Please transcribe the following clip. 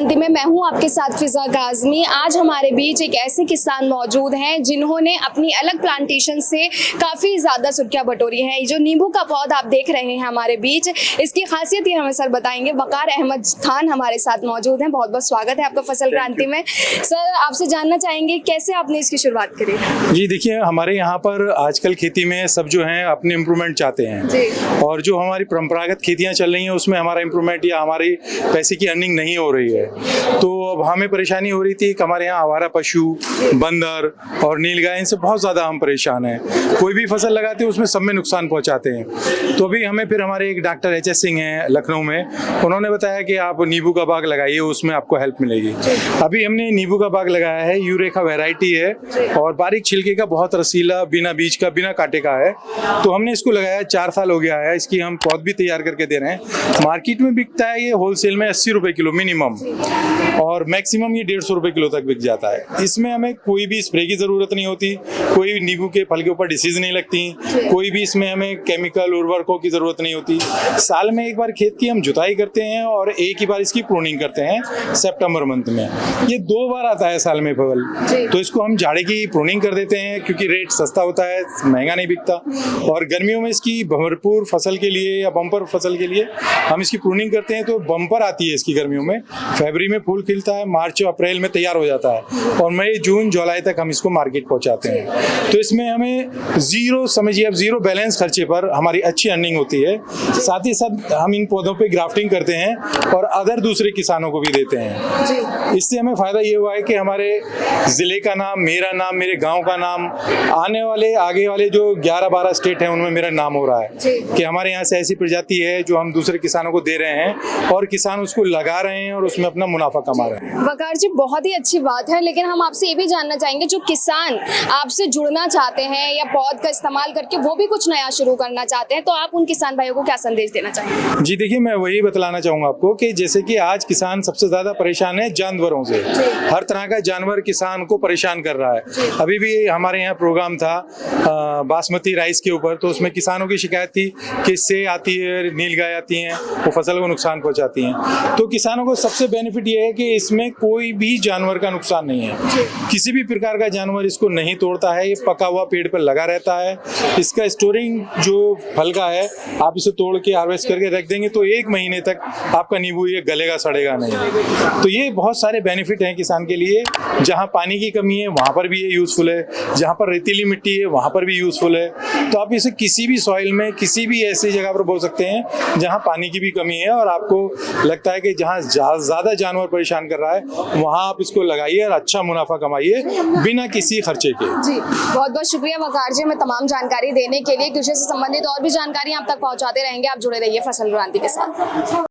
क्रांति में मैं हूं आपके साथ फिजा काज़मी। आज हमारे बीच एक ऐसे किसान मौजूद हैं जिन्होंने अपनी अलग प्लांटेशन से काफ़ी ज़्यादा सुर्खियां बटोरी हैं। जो नींबू का पौधा आप देख रहे हैं हमारे बीच, इसकी खासियत ये हमें सर बताएंगे। वकार अहमद खान हमारे साथ मौजूद हैं। बहुत बहुत स्वागत है आपका फसल क्रांति में। सर, आपसे जानना चाहेंगे कैसे आपने इसकी शुरुआत करी? जी देखिए, हमारे यहाँ पर आजकल खेती में सब जो हैं अपने इम्प्रूवमेंट चाहते हैं जी। और जो हमारी परंपरागत खेतियाँ चल रही हैं उसमें हमारा इम्प्रूवमेंट या हमारी पैसे की अर्निंग नहीं हो रही है। तो अब हमें परेशानी हो रही थी कि हमारे यहाँ आवारा पशु, बंदर और नीलगाय, इनसे बहुत ज़्यादा हम परेशान हैं। कोई भी फसल लगाते हैं उसमें सब में नुकसान पहुँचाते हैं। तो अभी हमें फिर हमारे एक डॉक्टर HS सिंह हैं लखनऊ में, उन्होंने बताया कि आप नींबू का बाग लगाइए, उसमें आपको हेल्प मिलेगी। अभी हमने नींबू का बाग लगाया है, यूरेका वैरायटी है और बारीक छिलके का, बहुत रसीला, बिना बीज का, बिना कांटे का है। तो हमने इसको लगाया 4 साल हो गया है। इसकी हम पौध भी तैयार करके दे रहे हैं। मार्केट में बिकता है ये होलसेल में 80 रुपए किलो मिनिमम, और मैक्सिमम ये 150 रुपए किलो तक बिक जाता है। इसमें हमें कोई भी स्प्रे की जरूरत नहीं होती, कोई नींबू के फल के ऊपर डिसीज नहीं लगती, कोई भी इसमें हमें केमिकल उर्वरकों की जरूरत नहीं होती। साल में एक बार खेत की हम जुताई करते हैं और एक ही बार इसकी प्रूनिंग करते हैं सितंबर मंथ में। ये 2 बार आता है साल में फल, तो इसको हम जाड़े की प्रूनिंग कर देते हैं क्योंकि रेट सस्ता होता है, महंगा नहीं बिकता। और गर्मियों में इसकी भरपूर फसल के लिए या बम्पर फसल के लिए हम इसकी प्रूनिंग करते हैं, तो बम्पर आती है इसकी गर्मियों में। फरवरी में फूल खिलता है, मार्च अप्रैल में तैयार हो जाता है और मई जून जुलाई तक हम इसको मार्केट पहुंचाते हैं। तो इसमें हमें जीरो बैलेंस खर्चे पर हमारी अच्छी अर्निंग होती है। साथ ही साथ हम इन पौधों पे ग्राफ्टिंग करते हैं और अदर दूसरे किसानों को भी देते हैं। इससे हमें फायदा ये हुआ है कि हमारे जिले का नाम, मेरा नाम, मेरे गाँव का नाम, आगे वाले जो 11-12 स्टेट हैं उनमें मेरा नाम हो रहा है कि हमारे यहाँ से ऐसी प्रजाति है जो हम दूसरे किसानों को दे रहे हैं और किसान उसको लगा रहे हैं और उसमें अपना मुनाफा कमा रहे हैं। वकार जी, बहुत ही अच्छी बात है, लेकिन हम आपसे ये भी जानना चाहेंगे, जो किसान आपसे जुड़ना चाहते हैं या पौध का इस्तेमाल करके वो भी कुछ नया शुरू करना चाहते हैं, तो आप उन किसान भाइयों को क्या संदेश देना चाहेंगे? जी देखिए, मैं वही बतलाना चाहूँगा आपको कि जैसे कि आज किसान सबसे ज्यादा परेशान है जानवरों से। हर तरह का जानवर किसान को परेशान कर रहा है। अभी भी हमारे यहाँ प्रोग्राम था बासमती राइस के ऊपर, तो उसमें किसानों की शिकायत थी कि इससे आती है, नीलगाय आती हैं, वो फसल को नुकसान पहुंचाती हैं। तो किसानों को सबसे बेनिफिट ये है कि इसमें कोई भी जानवर का नुकसान नहीं है, किसी भी प्रकार का जानवर इसको नहीं तोड़ता है। ये पका हुआ पेड़ पर लगा रहता है। इसका स्टोरिंग जो फल का है, आप इसे तोड़ के हार्वेस्ट करके रख देंगे तो 1 महीने तक आपका नींबू ये गलेगा, सड़ेगा नहीं। तो ये बहुत सारे बेनिफिट हैं किसान के लिए। जहाँ पानी की कमी है वहाँ पर भी ये यूजफुल है, जहाँ पर रेतीली मिट्टी है वहाँ पर भी यूजफुल है। तो आप इसे किसी भी सॉइल में, किसी भी ऐसी जगह पर बो सकते हैं जहाँ पानी की भी कमी है और आपको लगता है कि जहाँ ज्यादा जानवर परेशान कर रहा है वहाँ आप इसको लगाइए और अच्छा मुनाफा कमाइए बिना किसी खर्चे के। जी, बहुत बहुत शुक्रिया वकार जी, हमें तमाम जानकारी देने के लिए। कृषि से संबंधित और भी जानकारी आप तक पहुँचाते रहेंगे। आप जुड़े रहिए फसल क्रांति के साथ।